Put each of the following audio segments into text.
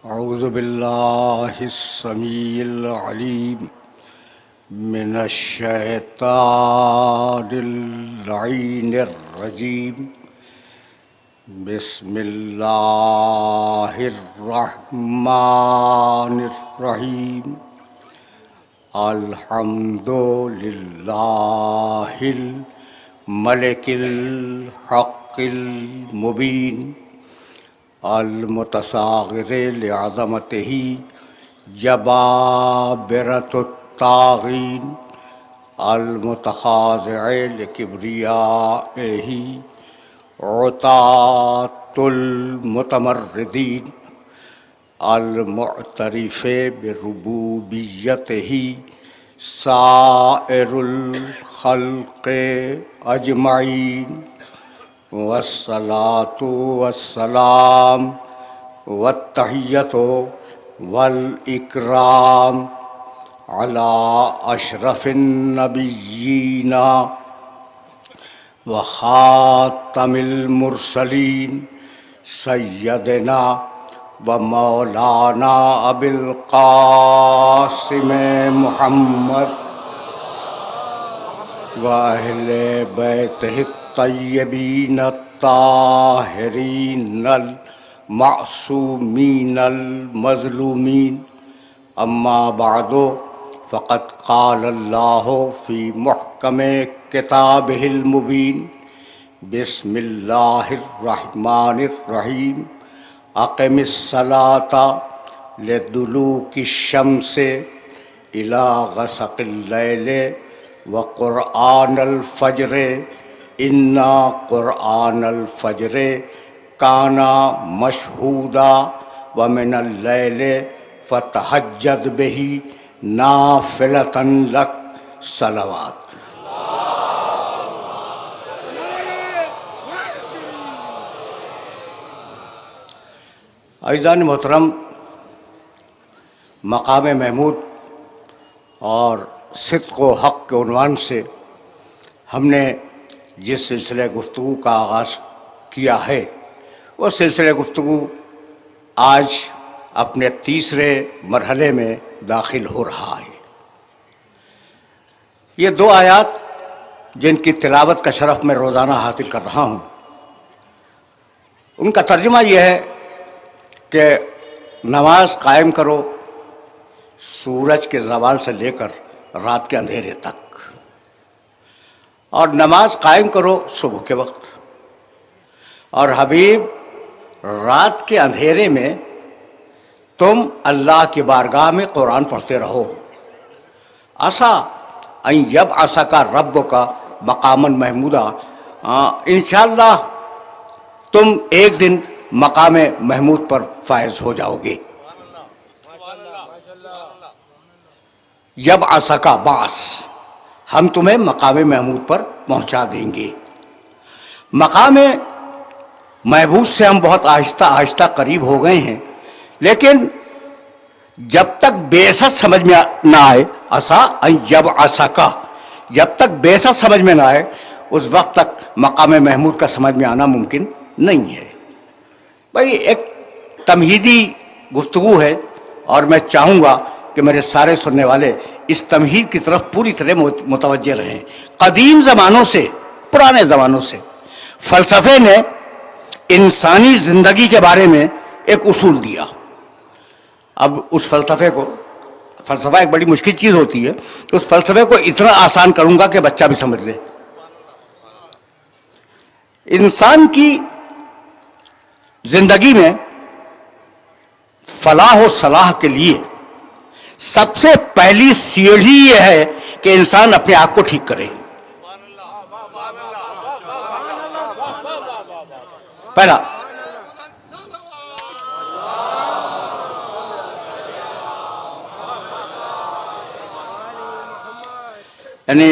اعوذ باللہ السمیع العلیم من الشیطان اللعین الرجیم بسم اللہ الرحمن الرحیم الحمد للہ الملک الحق المبین المتصاغر لعظمتہ جبابرۃ الطاغین المتخاضع لکبریائہ عتاۃ المتمردین المعترف بربوبیتہ سائر الخلق اجمعین والصلاة والسلام والتحیۃ والاکرام علی اشرف النبیین وخاتم المرسلین سیدنا و مولانا ابی القاسم محمد و اہل بیتہ الطیبین الطاہرین المعصومین المظلومین اما بعد فقد قال اللہ فی محکم کتابہ المبین بسم اللہ الرحمن الرحیم اقم الصلاۃ لدلوک الشمس الی غسق اللیل وقرآن الفجر انا قرآن الفجر کان مشہودا ومن اللیل فتہجد بہ نافلۃ لک صلوات۔ عزیزان محترم، مقام محمود اور صدق و حق کے عنوان سے ہم نے جس سلسلہ گفتگو کا آغاز کیا ہے وہ سلسلہ گفتگو آج اپنے تیسرے مرحلے میں داخل ہو رہا ہے۔ یہ دو آیات جن کی تلاوت کا شرف میں روزانہ حاصل کر رہا ہوں، ان کا ترجمہ یہ ہے کہ نماز قائم کرو سورج کے زوال سے لے کر رات کے اندھیرے تک، اور نماز قائم کرو صبح کے وقت، اور حبیب رات کے اندھیرے میں تم اللہ کی بارگاہ میں قرآن پڑھتے رہو۔ عسیٰ ان یبعثک ربک مقاما محمودا، انشاءاللہ تم ایک دن مقام محمود پر فائز ہو جاؤ گے۔ یبعثک بعث، ہم تمہیں مقام محمود پر پہنچا دیں گے۔ مقام محمود سے ہم بہت آہستہ آہستہ قریب ہو گئے ہیں، لیکن جب تک بیست سمجھ میں نہ آئے، عسیٰ ان یبعثک، جب تک بیست سمجھ میں نہ آئے اس وقت تک مقام محمود کا سمجھ میں آنا ممکن نہیں ہے۔ بھائی ایک تمہیدی گفتگو ہے، اور میں چاہوں گا کہ میرے سارے سننے والے اس تمہید کی طرف پوری طرح متوجہ رہیں۔ قدیم زمانوں سے، پرانے زمانوں سے فلسفے نے انسانی زندگی کے بارے میں ایک اصول دیا۔ اب اس فلسفہ ایک بڑی مشکل چیز ہوتی ہے، اس فلسفے کو اتنا آسان کروں گا کہ بچہ بھی سمجھ لے۔ انسان کی زندگی میں فلاح و صلاح کے لیے سب سے پہلی سیڑھی یہ ہے کہ انسان اپنے آپ کو ٹھیک کرے۔ پہلا، یعنی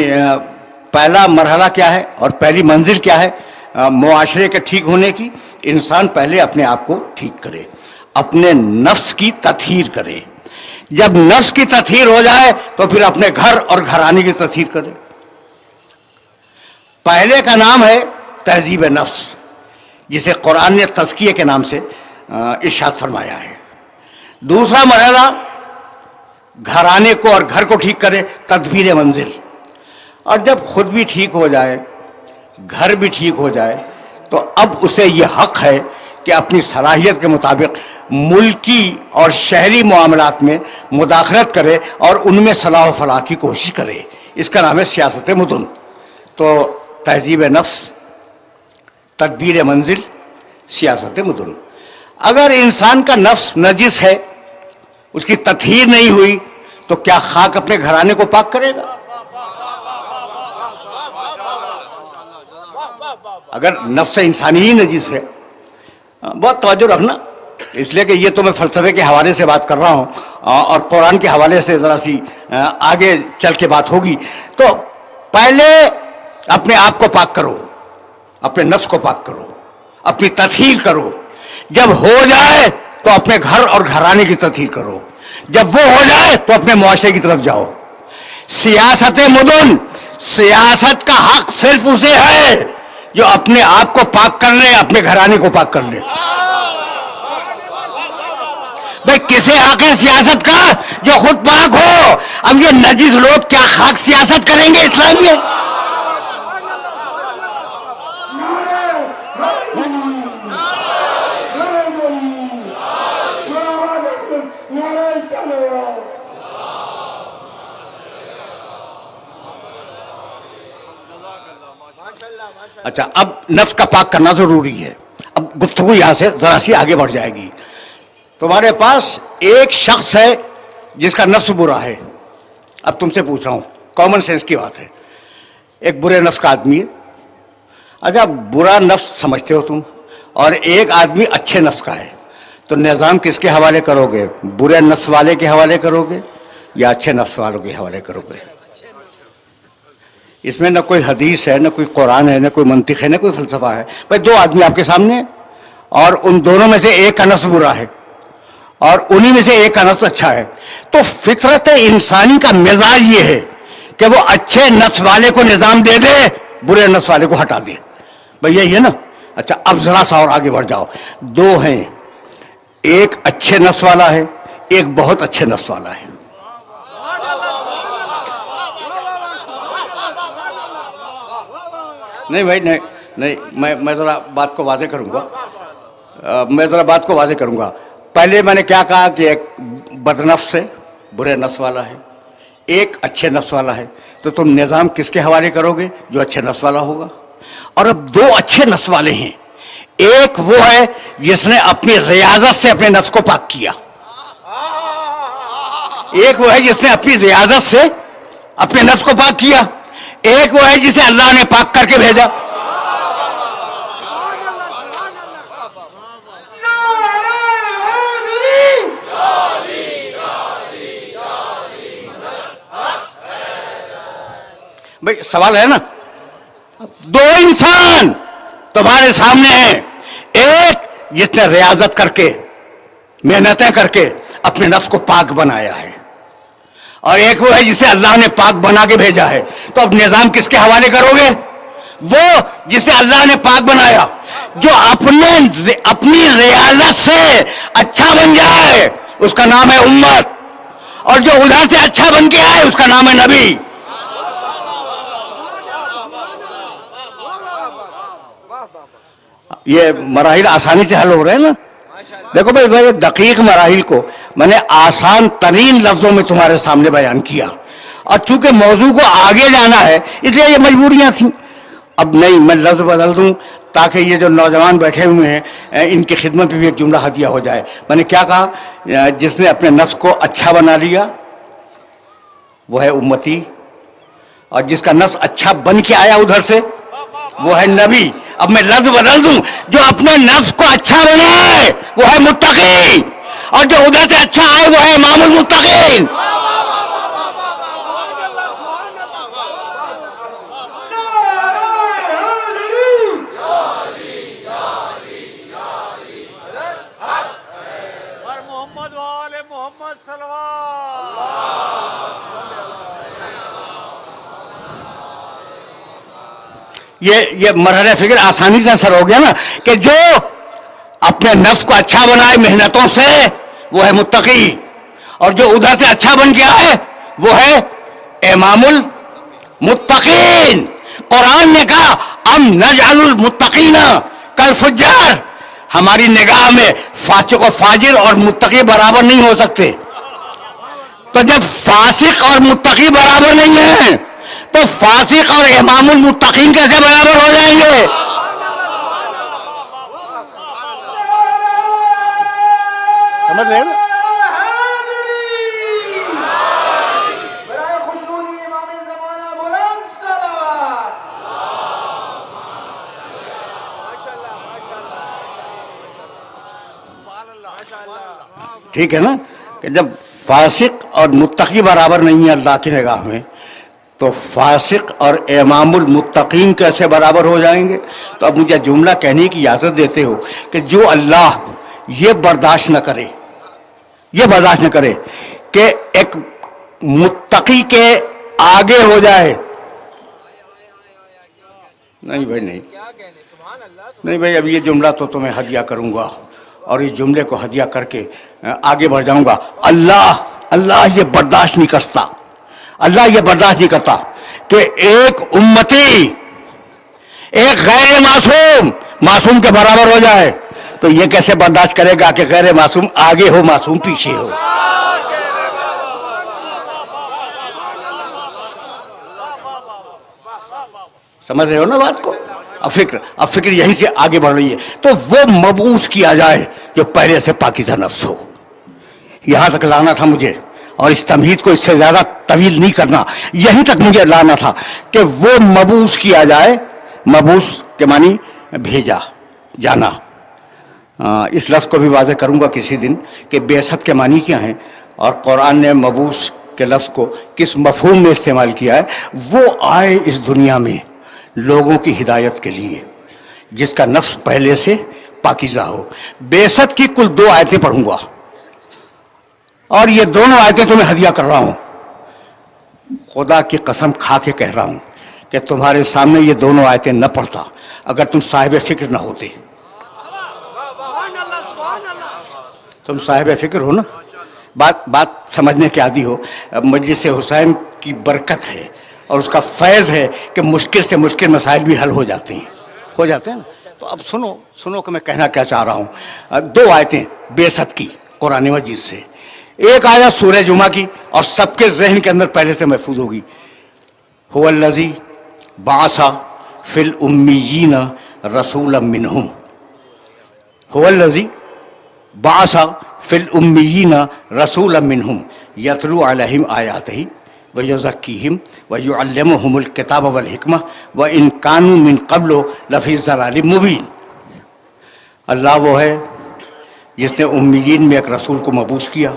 پہلا مرحلہ کیا ہے اور پہلی منزل کیا ہے معاشرے کے ٹھیک ہونے کی؟ انسان پہلے اپنے آپ کو ٹھیک کرے، اپنے نفس کی تطہیر کرے۔ جب نفس کی تطہیر ہو جائے تو پھر اپنے گھر اور گھرانے کی تطہیر کرے۔ پہلے کا نام ہے تہذیب نفس، جسے قرآن نے تزکیے کے نام سے ارشاد فرمایا ہے۔ دوسرا مرحلہ گھرانے کو اور گھر کو ٹھیک کرے، تدبیر منزل. اور جب خود بھی ٹھیک ہو جائے، گھر بھی ٹھیک ہو جائے، تو اب اسے یہ حق ہے کہ اپنی صلاحیت کے مطابق ملکی اور شہری معاملات میں مداخلت کرے اور ان میں صلاح و فلاح کی کوشش کرے. اس کا نام ہے سیاست مدن. تو تہذیب نفس، تدبیر منزل، سیاست مدن. اگر انسان کا نفس نجس ہے، اس کی تطہیر نہیں ہوئی، تو کیا خاک اپنے گھرانے کو پاک کرے گا؟ اگر نفس انسانی ہی نجس ہے. بہت توجہ رکھنا، اس لیے کہ یہ تو میں فلسفے کے حوالے سے بات کر رہا ہوں اور قرآن کے حوالے سے ذرا سی آگے چل کے بات ہوگی. تو پہلے اپنے آپ کو پاک کرو، اپنے نفس کو پاک کرو، اپنی تطہیر کرو. جب ہو جائے تو اپنے گھر اور گھرانے کی تطہیر کرو. جب وہ ہو جائے تو اپنے معاشرے کی طرف جاؤ. سیاست مدن، سیاست کا حق صرف اسے ہے جو اپنے آپ کو پاک کر لے، اپنے گھرانے کو پاک کر لے. بھئی کسے حق ہے سیاست کا؟ جو خود پاک ہو. اب یہ نجس لوگ کیا خاک سیاست کریں گے اسلام میں؟ اچھا، اب نفس کا پاک کرنا ضروری ہے. اب گفتگو یہاں سے ذرا سی آگے بڑھ جائے گی. تمہارے پاس ایک شخص ہے جس کا نفس برا ہے. اب تم سے پوچھ رہا ہوں، کامن سینس کی بات ہے. ایک برے نفس کا آدمی ہے. اچھا، برا نفس سمجھتے ہو تم، اور ایک آدمی اچھے نفس کا ہے. تو نظام کس کے حوالے کرو گے؟ برے نفس والے کے حوالے کرو گے یا اچھے نفس والوں کے حوالے کرو گے؟ اس میں نہ کوئی حدیث ہے، نہ کوئی قرآن ہے، نہ کوئی منطق ہے، نہ کوئی فلسفہ ہے. بھائی دو آدمی آپ کے سامنے ہیں اور ان دونوں میں سے ایک کا نفس برا ہے اور انہی میں سے ایک کا نفس اچھا ہے. تو فطرت انسانی کا مزاج یہ ہے کہ وہ اچھے نفس والے کو نظام دے دے، برے نفس والے کو ہٹا دے. بھائی یہی ہے نا. اچھا، اب ذرا سا اور آگے بڑھ جاؤ. دو ہیں، ایک اچھے نفس والا ہے، ایک بہت اچھے نفس والا ہے. نہیں بھائی، نہیں، میں ذرا بات کو واضح کروں گا. پہلے میں نے کیا کہا کہ ایک بد نفس ہے، برے نفس والا ہے، ایک اچھے نفس والا ہے. تو تم نظام کس کے حوالے کرو گے؟ جو اچھے نفس والا ہوگا. اور اب دو اچھے نفس والے ہیں. ایک وہ ہے جس نے اپنی ریاضت سے اپنے نفس کو پاک کیا. ایک وہ ہے جس نے اپنی ریاضت سے اپنے نفس کو پاک کیا. ایک وہ ہے جسے اللہ نے پاک کر کے بھیجا. بھائی سوال ہے نا. دو انسان تمہارے سامنے ہیں. ایک جس نے ریاضت کر کے، محنتیں کر کے اپنے نفس کو پاک بنایا ہے، اور ایک وہ ہے جسے اللہ نے پاک بنا کے بھیجا ہے. تو اب نظام کس کے حوالے کرو گے؟ وہ جسے اللہ نے پاک بنایا، جو اپنی ریاضت سے اچھا بن جائے، اس کا نام ہے امت. اور جو ادھر سے اچھا بن کے آئے، اس کا نام ہے نبی. یہ مراحل آسانی سے حل ہو رہے ہیں نا. دیکھو بھائی، میرے دقیق مراحل کو میں نے آسان ترین لفظوں میں تمہارے سامنے بیان کیا، اور چونکہ موضوع کو آگے جانا ہے اس لیے یہ مجبوریاں تھیں. اب نہیں، میں لفظ بدل دوں تاکہ یہ جو نوجوان بیٹھے ہوئے ہیں ان کی خدمت پہ بھی ایک جملہ ہدیہ ہو جائے. میں نے کیا کہا؟ جس نے اپنے نفس کو اچھا بنا لیا وہ ہے امتی، اور جس کا نفس اچھا بن کے آیا ادھر سے وہ ہے نبی. اب میں لفظ بدل دوں، جو اپنے نفس کو اچھا بنائے وہ ہے متقی، اور جو ادھر سے اچھا آئے وہ ہے امام المتقین. یہ مرحلہ فکر آسانی سے اثر ہو گیا نا، کہ جو اپنے نفس کو اچھا بنائے محنتوں سے، وہ ہے متقی، اور جو ادھر سے اچھا بن گیا ہے وہ ہے امام المتقین۔ قرآن نے کہا ام نجعل المتقین کالفجار، ہماری نگاہ میں فاسق و فاجر اور متقی برابر نہیں ہو سکتے، تو جب فاسق اور متقی برابر نہیں ہیں تو فاسق اور امام المتقین کیسے برابر ہو جائیں گے؟ سمجھ رہے ہیں؟ ٹھیک ہے نا، کہ جب فاسق اور متقی برابر نہیں ہے اللہ کی نگاہ میں، تو فاسق اور امام المتقین کیسے برابر ہو جائیں گے؟ تو اب مجھے جملہ کہنے کی اجازت دیتے ہو کہ جو اللہ یہ برداشت نہ کرے، یہ برداشت نہ کرے کہ ایک متقی کے آگے ہو جائے، نہیں بھائی نہیں، نہیں بھائی، اب یہ جملہ تو تمہیں ہدیہ کروں گا اور اس جملے کو ہدیہ کر کے آگے بڑھ جاؤں گا۔ اللہ یہ برداشت نہیں کرتا، اللہ یہ برداشت نہیں کرتا کہ ایک امتی ایک غیر معصوم کے برابر ہو جائے، تو یہ کیسے برداشت کرے گا کہ غیر معصوم آگے ہو، معصوم پیچھے ہو؟ سمجھ رہے ہو نا بات کو؟ اب فکر یہیں سے آگے بڑھ رہی ہے۔ تو وہ مبعوث کیا جائے جو پہلے سے پاکیزہ نفس ہو، یہاں تک لانا تھا مجھے، اور اس تمہید کو اس سے زیادہ طویل نہیں کرنا، یہیں تک مجھے لانا تھا کہ وہ مبعوث کیا جائے۔ مبعوث کے معنی بھیجا جانا، اس لفظ کو بھی واضح کروں گا کسی دن کہ بعثت کے معنی کیا ہیں، اور قرآن نے مبعوث کے لفظ کو کس مفہوم میں استعمال کیا ہے۔ وہ آئے اس دنیا میں لوگوں کی ہدایت کے لیے جس کا نفس پہلے سے پاکیزہ ہو۔ بعثت کی کل 2 آیتیں پڑھوں گا، اور یہ دونوں آیتیں تمہیں ہدیہ کر رہا ہوں، خدا کی قسم کھا کے کہہ رہا ہوں کہ تمہارے سامنے یہ دونوں آیتیں نہ پڑھتا اگر تم صاحب فکر نہ ہوتے۔ تم صاحب فکر ہو نا، بات سمجھنے کے عادی ہو۔ مجلس حسین کی برکت ہے اور اس کا فیض ہے کہ مشکل سے مشکل مسائل بھی حل ہو جاتے ہیں نا۔ تو اب سنو کہ میں کہنا کیا چاہ رہا ہوں۔ 2 آیتیں بعثت کی قرآن مجید سے، ایک آیت سورہ جمعہ کی، اور سب کے ذہن کے اندر پہلے سے محفوظ ہوگی۔ هو الذی بعث فی الامیین رسولا منہم، هو الذی بعث فی الامیین رسولا منہم یتلو علیہم آیاتہ ویزکیہم ویعلمہم الکتاب والحکمہ وان کانوا من قبل لفی ضلال مبین۔ اللہ وہ ہے جس نے امیین میں ایک رسول کو مبعوث کیا،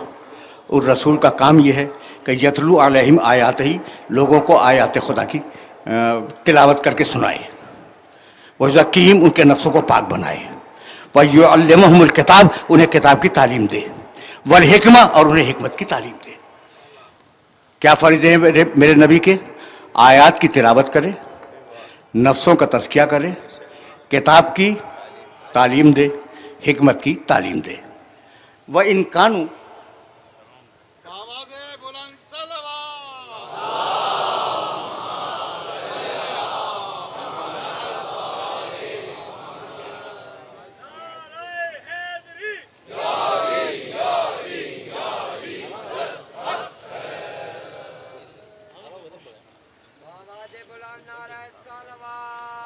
اور رسول کا کام یہ ہے کہ یتلو علیہم آیات ہی، لوگوں کو آیات خدا کی تلاوت کر کے سنائے، وزکیہم، ان کے نفسوں کو پاک بنائے، ویعلمہم الکتاب، انہیں کتاب کی تعلیم دے، والحکمہ، اور انہیں حکمت کی تعلیم دے۔ کیا فرض ہے میرے نبی کے؟ آیات کی تلاوت کرے، نفسوں کا تزکیہ کرے، کتاب کی تعلیم دے، حکمت کی تعلیم دے۔ وَإِن كَانُوا،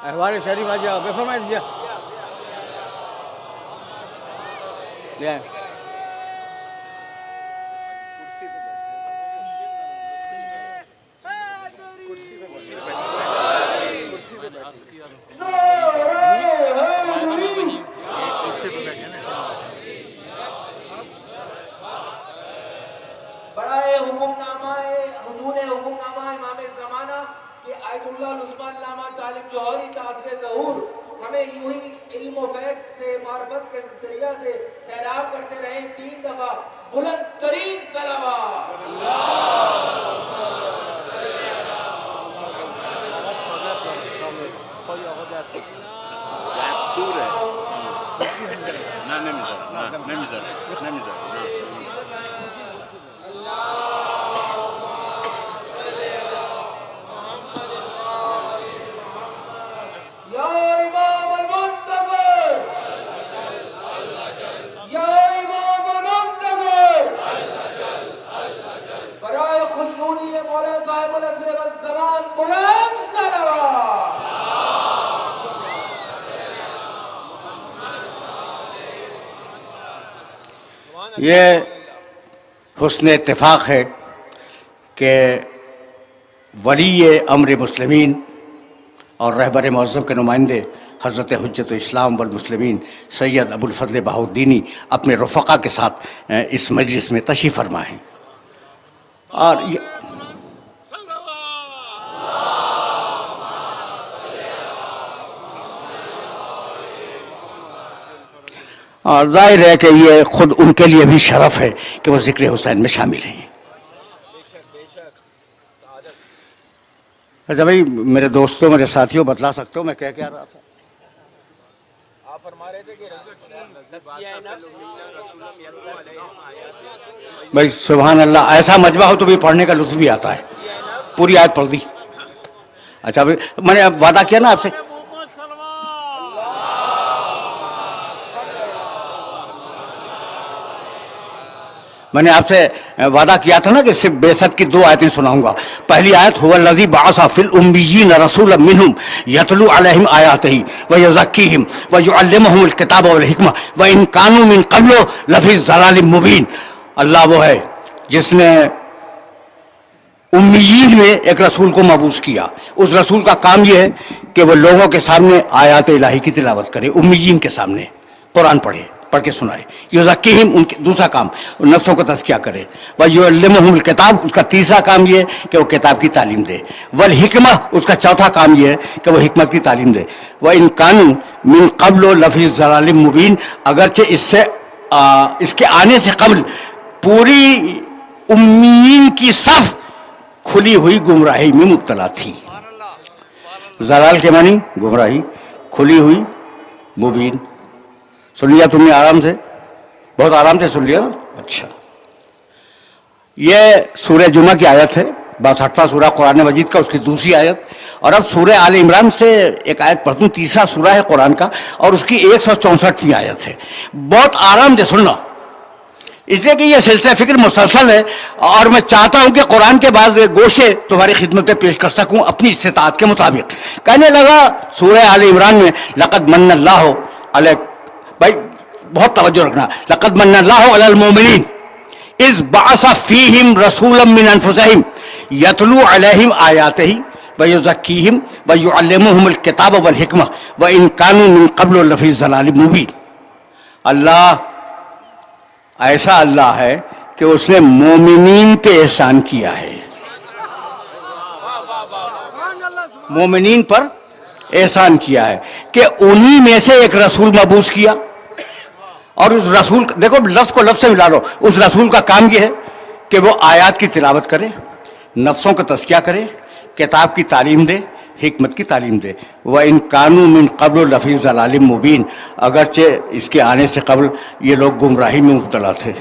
احوال شریف آج بے فرمائے دیا لے آئے۔ بڑائے حکمنامہ حضور حکمنامہ امام زمانہ کہ آیت اللہ عثمان علامہ طالب جوہری تاثر ظہور ہمیں یوں ہی علم و فیض سے، معرفت کے دریا سے سیراب کرتے رہے 3 دفعہ بلند ترین صلوات۔ نمیذاره یہ حسن اتفاق ہے کہ ولی امر مسلمین اور رہبر معظم کے نمائندے حضرت حجت الاسلام والمسلمین سید ابو الفضل بہاؤالدینی اپنے رفقا کے ساتھ اس مجلس میں تشریف فرما ہیں. اور ظاہر ہے کہ یہ خود ان کے لیے بھی شرف ہے کہ وہ ذکر حسین میں شامل ہیں. اچھا بھائی میرے دوستوں میرے ساتھیوں بتلا سکتے ہو میں کیا رہا تھا؟ آپ فرما رہے تھے کہ بھائی سبحان اللہ، ایسا مجمع ہو تو بھی پڑھنے کا لطف بھی آتا ہے. پوری آیت پڑھ دی. اچھا بھائی میں نے اب وعدہ کیا نا آپ سے، میں نے آپ سے وعدہ کیا تھا نا کہ صرف بعثت کی 2 آیتیں سناؤں گا. پہلی آیت هو الذی بعث فی الامیین رسولا منہم یتلو علیہم آیاتہ ویزکیہم ویعلمہم الکتاب والحکمہ وان کانوا من قبل لفی ضلال مبین. اللہ وہ ہے جس نے امیین میں ایک رسول کو مبعوث کیا. اس رسول کا کام یہ ہے کہ وہ لوگوں کے سامنے آیات الہی کی تلاوت کرے، امیین کے سامنے قرآن پڑھ کے سنائے. یزکیہم ان کے دوسرا کام نفسوں کا تزکیہ کرے. ویعلمہم الکتاب اس کا تیسرا کام یہ ہے کہ وہ کتاب کی تعلیم دے. والحکمہ اس کا چوتھا کام یہ ہے کہ وہ حکمت کی تعلیم دے. وَإِن كَانُوا مِن قَبْلُ لَفِي ضَلَالٍ مُبِينٍ اگرچہ اس کے آنے سے قبل پوری امیین کی صف کھلی ہوئی گمراہی میں مبتلا تھی. ضلال کے معنی گمراہی، کھلی ہوئی مبین. سن لیا تم نے آرام سے؟ بہت آرام سے سن لیا نا؟ اچھا. یہ سورہ جمعہ کی آیت ہے، 62واں سورہ قرآن مجید کا، اس کی دوسری آیت. اور اب سورہ آل عمران سے ایک آیت پڑھتا ہوں، تیسرا سورہ ہے قرآن کا اور اس کی 164ویں آیت ہے. بہت آرام سے سننا، اس لیے کہ یہ سلسلہ فکر مسلسل ہے اور میں چاہتا ہوں کہ قرآن کے بعض گوشے تمہاری خدمت میں پیش کر سکوں اپنی استطاعت کے مطابق. کہنے لگا سورہ آل عمران میں لقد من اللہ علیہ، بھائی بہت توجہ رکھنا، لقد من اللہ علی المؤمنین اذ بعث فیہم رسولا من انفسہم یتلو علیہم آیاتہ ویزکیہم ویعلمہم الکتاب والحکمہ وان کانوا من قبل لفی ضلال مبین. اللہ ایسا اللہ ہے کہ اس نے مومنین پہ احسان کیا ہے، مومنین پر احسان کیا ہے کہ انہی میں سے ایک رسول مبعوث کیا. اور اس رسول دیکھو لفظ کو لفظ سے ملا لو، اس رسول کا کام یہ ہے کہ وہ آیات کی تلاوت کرے، نفسوں کا تزکیہ کرے، کتاب کی تعلیم دے، حکمت کی تعلیم دے. وَإِن كَانُوا مِن قَبْلُ لَفِي ضَلَالٍ مُبِينٍ اگرچہ اس کے آنے سے قبل یہ لوگ گمراہی میں مبتلا تھے.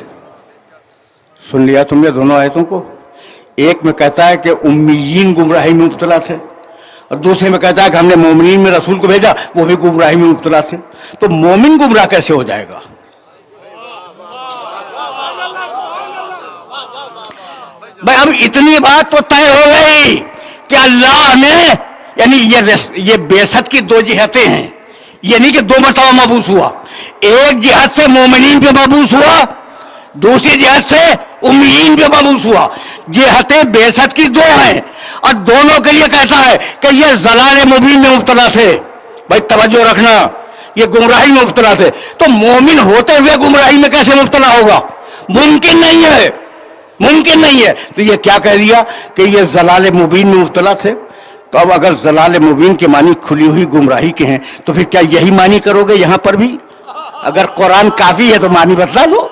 سن لیا تم نے دونوں آیتوں کو؟ ایک میں کہتا ہے کہ امیین گمراہی میں مبتلا تھے اور دوسرے میں کہتا ہے کہ ہم نے مومنین میں رسول کو بھیجا وہ بھی گمراہی میں مبتلا تھے. تو مومن گمراہ کیسے ہو جائے گا؟ بھائی اب اتنی بات تو طے ہو گئی کہ اللہ نے، یعنی یہ بعثت کی 2 جہتیں ہیں، یہ نہیں کہ 2 مرتبہ مبعوث ہوا. ایک جہت سے مومنین پہ مبعوث ہوا، دوسری جہت سے امیین پہ مبعوث ہوا. جہتیں بعثت کی 2 ہیں اور دونوں کے لیے کہتا ہے کہ یہ ضلال مبین میں مبتلا تھے. بھائی توجہ رکھنا، یہ گمراہی میں مبتلا تھے. تو مومن ہوتے ہوئے گمراہی میں کیسے مبتلا ہوگا؟ ممکن نہیں ہے، ممکن نہیں ہے. تو یہ کیا کہہ دیا کہ یہ ضلال مبین میں مبتلا تھے. تو اب اگر ضلال مبین کے معنی کھلی ہوئی گمراہی کے ہیں تو پھر کیا یہی معنی کرو گے یہاں پر بھی؟ اگر قرآن کافی ہے تو معنی بتلا دو.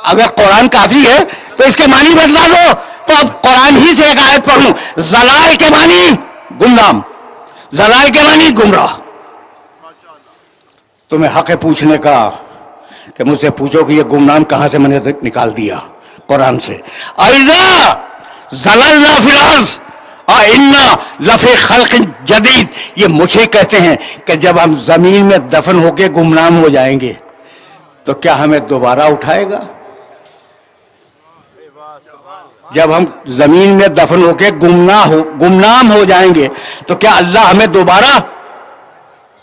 اگر قرآن کافی ہے تو اس کے معنی بتلا دو. تو اب قرآن ہی سے ایک آیت پڑھ لوں، ضلال کے معنی گمنام، ضلال کے معنی گمراہ. تمہیں حق ہے پوچھنے کا کہ مجھ سے پوچھو کہ یہ گمنام کہاں سے میں نے نکال دیا؟ قرآن سے. اِذَا ضَلَلْنَا فِي الْأَرْضِ اِنَّا لَفِي خَلْقٍ جَدِيدٍ. یہ مجھے کہتے ہیں کہ جب ہم زمین میں دفن ہو کے گمنام ہو جائیں گے تو کیا ہمیں دوبارہ اٹھائے گا؟ جب ہم زمین میں دفن ہو کے گمنام ہو جائیں گے تو کیا اللہ ہمیں دوبارہ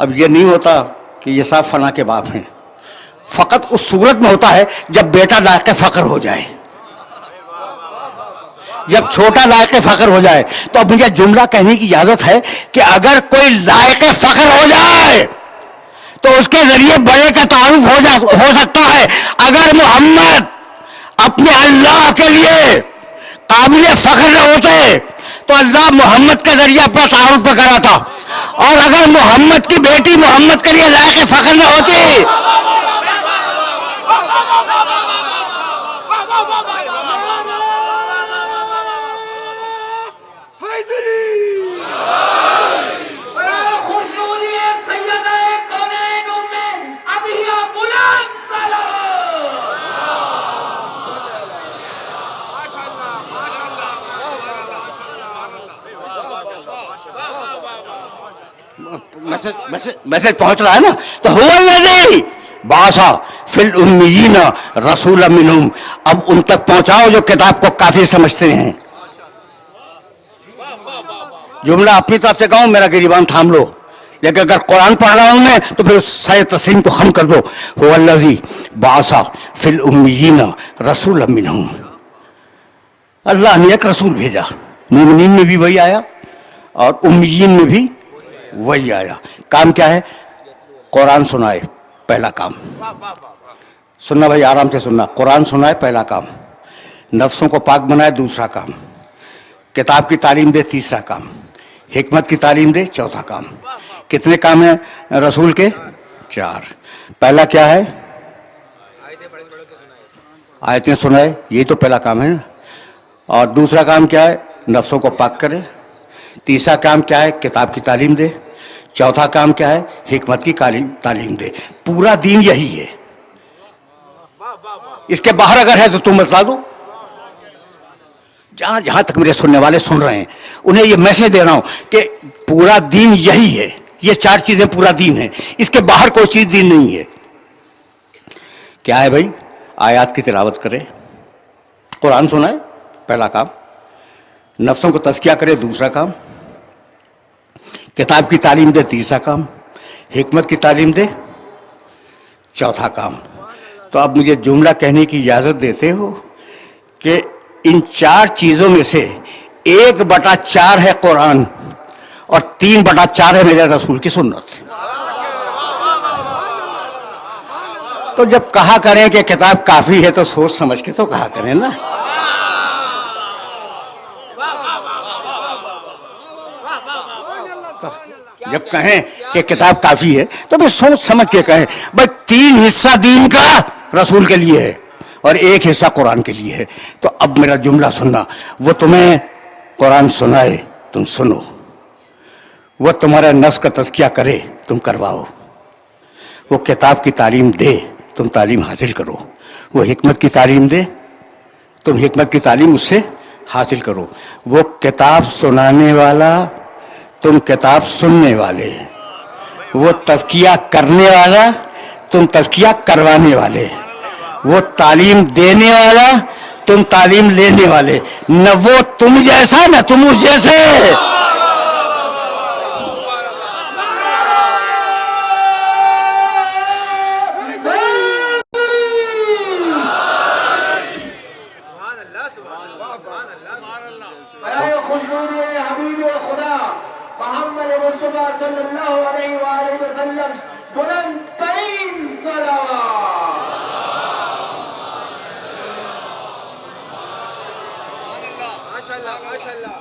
اب یہ نہیں ہوتا کہ یہ صاحب فلاں کے باپ ہیں، فقط اس صورت میں ہوتا ہے جب بیٹا لائق فخر ہو جائے، جب چھوٹا لائق فخر ہو جائے. تو اب مجھے جملہ کہنے کی اجازت ہے کہ اگر کوئی لائق فخر ہو جائے تو اس کے ذریعے بڑے کا تعارف ہو سکتا ہے. اگر محمد اپنے اللہ کے لیے قابل فخر نہ ہوتے تو اللہ محمد کے ذریعے اپنا تعارف نہ کراتا، اور اگر محمد کی بیٹی محمد کے لیے لائق فخر نہ ہوتی میسج پہنچ رہا ہے نا. تو هو الذی بعث فی الامیین رسولا منہم، اب ان تک پہنچاؤ جو کتاب کو کافی سمجھتے ہیں. جملہ اپنی طرف سے کہوں میرا گریبان تھام لو، لیکن اگر قرآن پڑھ رہا ہوں میں تو پھر سارے تسلیم کو خم کر دو. هو الذی بعث فی الامیین رسولا منہم، اللہ نے ایک رسول بھیجا، مومنین میں بھی وہی آیا اور امیین میں بھی وہی آیا. کام کیا ہے؟ قرآن سنائے، پہلا کام. سننا بھائی، آرام سے سننا. قرآن سنائے، پہلا کام. نفسوں کو پاک بنائے، دوسرا کام. کتاب کی تعلیم دے، تیسرا کام. حکمت کی تعلیم دے، چوتھا کام. کتنے کام ہیں رسول کے؟ 4. پہلا کیا ہے؟ آیتیں سنائے، یہ تو پہلا کام ہے نا. اور دوسرا کام کیا ہے؟ نفسوں کو پاک کرے. تیسرا کام کیا ہے؟ کتاب کی تعلیم دے. چوتھا کام کیا ہے؟ حکمت کی تعلیم دے. پورا دین یہی ہے. اس کے باہر اگر ہے تو تم بتلا دو. جہاں تک میرے سننے والے سن رہے ہیں انہیں یہ میسج دے رہا ہوں کہ پورا دین یہی ہے. یہ 4 چیزیں پورا دین ہے، اس کے باہر کوئی چیز دین نہیں ہے. کیا ہے بھائی؟ آیات کی تلاوت کرے، قرآن سنائے، پہلا کام. نفسوں کو تزکیہ کرے، دوسرا کام. کتاب کی تعلیم دے، تیسرا کام. حکمت کی تعلیم دے، چوتھا کام. تو اب مجھے جملہ کہنے کی اجازت دیتے ہو کہ ان 4 چیزوں میں سے 1/4 ہے قرآن اور 3/4 ہے میرے رسول کی سنت. تو جب کہا کریں کہ کتاب کافی ہے تو سوچ سمجھ کے تو کہا کریں نا. جب کہیں کہ کتاب کافی ہے تو پھر سوچ سمجھ کے کہیں. بھائی 3 حصہ دین کا رسول کے لیے ہے اور 1 حصہ قرآن کے لیے ہے. تو اب میرا جملہ سننا. وہ تمہیں قرآن سنائے، تم سنو. وہ تمہارا نفس کا تزکیہ کرے، تم کرواؤ. وہ کتاب کی تعلیم دے، تم تعلیم حاصل کرو. وہ حکمت کی تعلیم دے، تم حکمت کی تعلیم اس سے حاصل کرو. وہ کتاب سنانے والا، تم کتاب سننے والے. وہ تزکیہ کرنے والا، تم تزکیہ کروانے والے. وہ تعلیم دینے والا، تم تعلیم لینے والے. نہ وہ تم جیسا نہ تم اس جیسے. صلی اللہ علیہ وآلہ وسلم بلند ترین صلوات.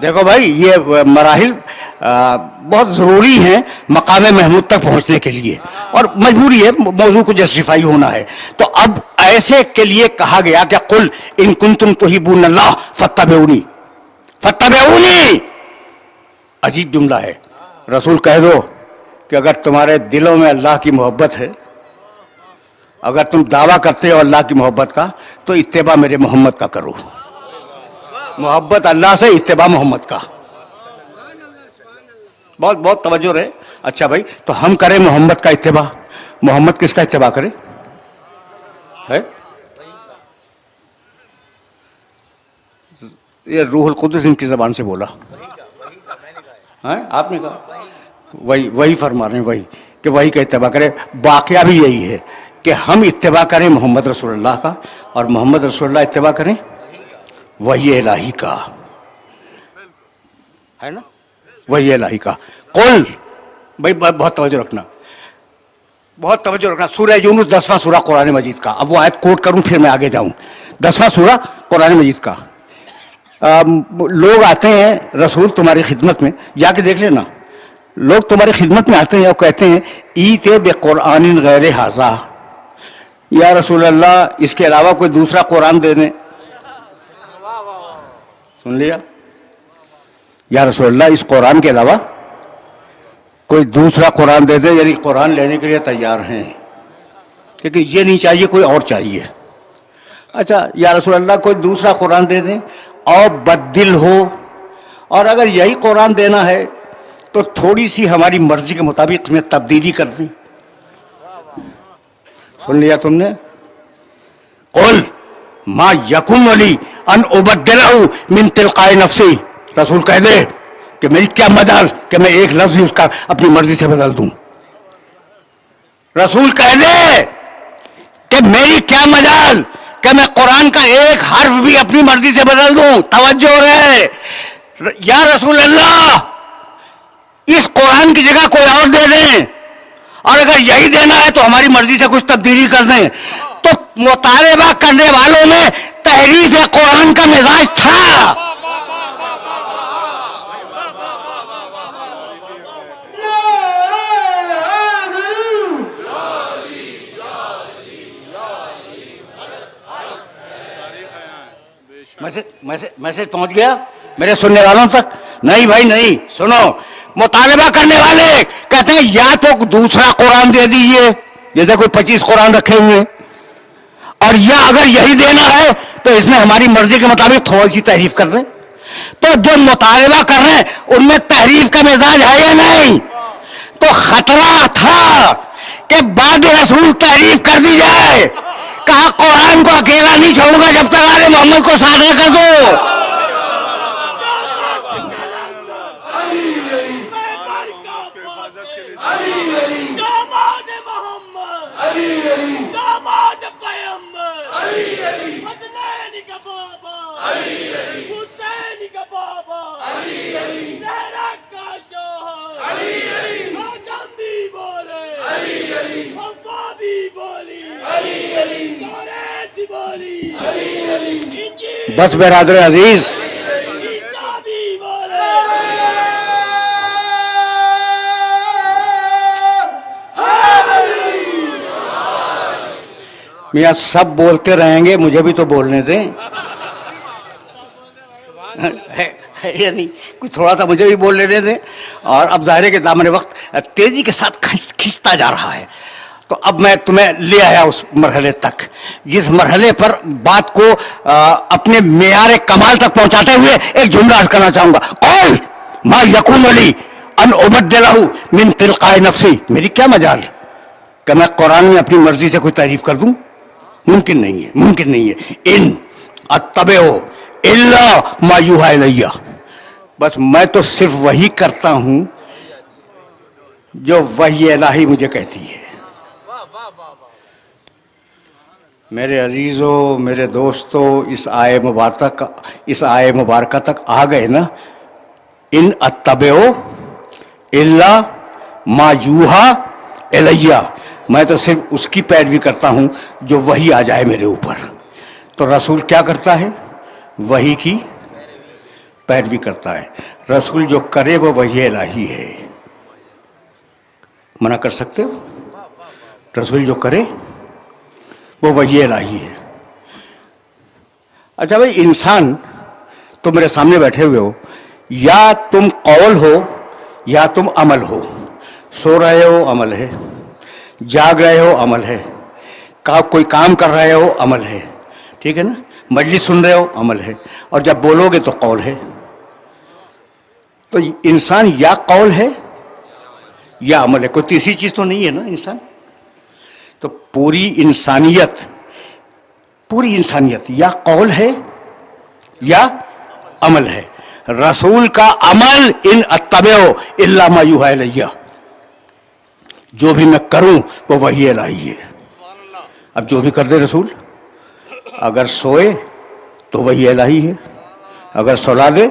دیکھو بھائی، یہ مراحل بہت ضروری ہیں مقام محمود تک پہنچنے کے لیے، اور مجبوری ہے، موضوع کو جسٹیفائی ہونا ہے. تو اب ایسے کے لیے کہا گیا کہ قل ان کنتم تحبون اللہ فاتبعونی فاتبعونی. عجیب جملہ ہے. رسول کہہ دو کہ اگر تمہارے دلوں میں اللہ کی محبت ہے، اگر تم دعویٰ کرتے ہو اللہ کی محبت کا، تو اتباع میرے محمد کا کرو. محبت اللہ سے، اتباع محمد کا. بہت بہت توجہ رہے. اچھا بھائی، تو ہم کریں محمد کا اتباع. محمد کس کا اتباع کرے؟ ہے یہ روح القدس ان کی زبان سے بولا. آپ نے کہا وہی فرما رہے ہیں. وہی کہ وہی کا اتباع کریں. واقعہ بھی یہی ہے کہ ہم اتباع کریں محمد رسول اللہ کا اور محمد رسول اللہ اتباع کریں وحی الہی کا, ہے نا, وحی الہی کا. قل, بھائی بہت توجہ رکھنا, بہت توجہ رکھنا. سورہ یونس 10واں سورہ قرآن مجید کا. اب وہ آیت کوٹ کروں پھر میں آگے جاؤں. 10واں سورہ قرآن مجید کا. لوگ آتے ہیں رسول تمہاری خدمت میں, جا کے دیکھ لینا, لوگ تمہاری خدمت میں آتے ہیں اور کہتے ہیں ایتے بقرآن غیر ھذا, یا رسول اللہ اس کے علاوہ کوئی دوسرا قرآن دے دیں. سن لیا, یا رسول اللہ اس قرآن کے علاوہ کوئی دوسرا قرآن دے دے, یعنی قرآن لینے کے لیے تیار ہیں, لیکن یہ نہیں چاہیے, کوئی اور چاہیے. اچھا یا رسول اللہ کوئی دوسرا قرآن دے دیں اور بدل ہو, اور اگر یہی قرآن دینا ہے تو تھوڑی سی ہماری مرضی کے مطابق میں تبدیلی کر دیں. سن لیا تم نے. قل ما یکن لی ان ابدلہ من تلقاء نفسی, رسول کہہ دے کہ میری کیا مجال کہ میں ایک لفظ ہی اس کا اپنی مرضی سے بدل دوں. رسول کہہ دے کہ میری کیا مجال کہ میں قرآن کا ایک حرف بھی اپنی مرضی سے بدل دوں. توجہ رہے, یا رسول اللہ اس قرآن کی جگہ کوئی اور دے دیں, اور اگر یہی دینا ہے تو ہماری مرضی سے کچھ تبدیلی کر دیں. تو مطالبہ کرنے والوں میں تحریف قرآن کا مزاج تھا. میسج پہنچ گیا میرے سننے والوں تک؟ نہیں بھائی نہیں. سنو, مطالبہ کرنے والے کہتے ہیں یا تو دوسرا قرآن دے دیجئے, جیسے کوئی 25 قرآن رکھے ہوئے, اور یا اگر یہی دینا ہے تو اس میں ہماری مرضی کے مطابق تھوڑی سی تحریف کر دیں. تو جو مطالبہ کر رہے ہیں ان میں تحریف کا مزاج ہے یا نہیں؟ تو خطرہ تھا کہ بعد رسول تحریف کر دی جائے. کہا قرآن کو اکیلا نہیں چھوڑوں گا جب تک آل محمد کو ساتھ نہ کر دو. بس برادر عزیز, میاں سب بولتے رہیں گے, مجھے بھی تو بولنے دیں. یعنی کوئی تھوڑا سا مجھے بھی بول لینے دیں. اور اب ظاہر ہے کہ دامن وقت تیزی کے ساتھ کھنچتا جا رہا ہے, تو اب میں تمہیں لے آیا اس مرحلے تک جس مرحلے پر بات کو اپنے معیار کمال تک پہنچاتے ہوئے ایک جملہ عرض کرنا چاہوں گا. قل ما یکون لی ان ابدلہ من تلقاء نفسی, میری کیا مجال کہ میں قرآن میں اپنی مرضی سے کوئی تعریف کر دوں؟ ممکن نہیں ہے, ممکن نہیں ہے. ان اتبع الا ما یوحی الی, بس میں تو صرف وہی کرتا ہوں جو وحی الہی مجھے کہتی ہے. میرے عزیزو, میرے دوستو, اس آیے مبارکہ تک آ گئے نا. ان اتبع الا ما یوحی الی, میں تو صرف اس کی پیروی کرتا ہوں جو وحی آ جائے میرے اوپر. تو رسول کیا کرتا ہے؟ وحی کی پیروی کرتا ہے. رسول جو کرے وہ وحی الہی ہے. منع کر سکتے ہو؟ رسول جو کرے وہ وحی الہی ہے. اچھا بھائی, انسان تو میرے سامنے بیٹھے ہوئے ہو, یا تم قول ہو یا تم عمل ہو. سو رہے ہو عمل ہے, جاگ رہے ہو عمل ہے, کوئی کام کر رہے ہو عمل ہے, ٹھیک ہے نا, مجلس سن رہے ہو عمل ہے, اور جب بولو گے تو قول ہے. تو انسان یا قول ہے یا عمل ہے, کوئی تیسری چیز تو نہیں ہے نا انسان. تو پوری انسانیت یا قول ہے یا عمل ہے. رسول کا عمل ان اتبع الا ما یوحی الی, جو بھی میں کروں وہ وحی الہی ہے. اب جو بھی کر دے رسول، اگر سوئے تو وحی الہی ہے، اگر سلا دے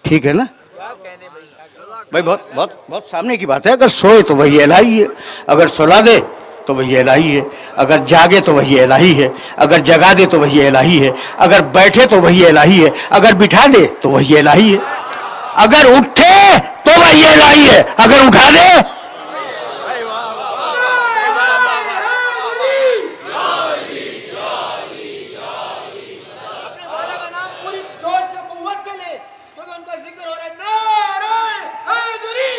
ٹھیک ہے نا بھائی، بہت بہت بہت سامنے کی بات ہے. اگر سوئے تو وحی الہی ہے، اگر سلا دے تو وحی الہی ہے، اگر جاگے تو وحی الہی ہے، اگر جگا دے تو وحی الہی ہے، اگر بیٹھے تو وحی الہی ہے، اگر بٹھا دے تو وحی الہی ہے، اگر اٹھے تو وحی الہی ہے، اگر اٹھا دے. اپنے مولا کا نام پوری جوش سے قوت سے لے، کیونکہ ان کا ذکر ہو رہا ہے. نعرہ حیدری.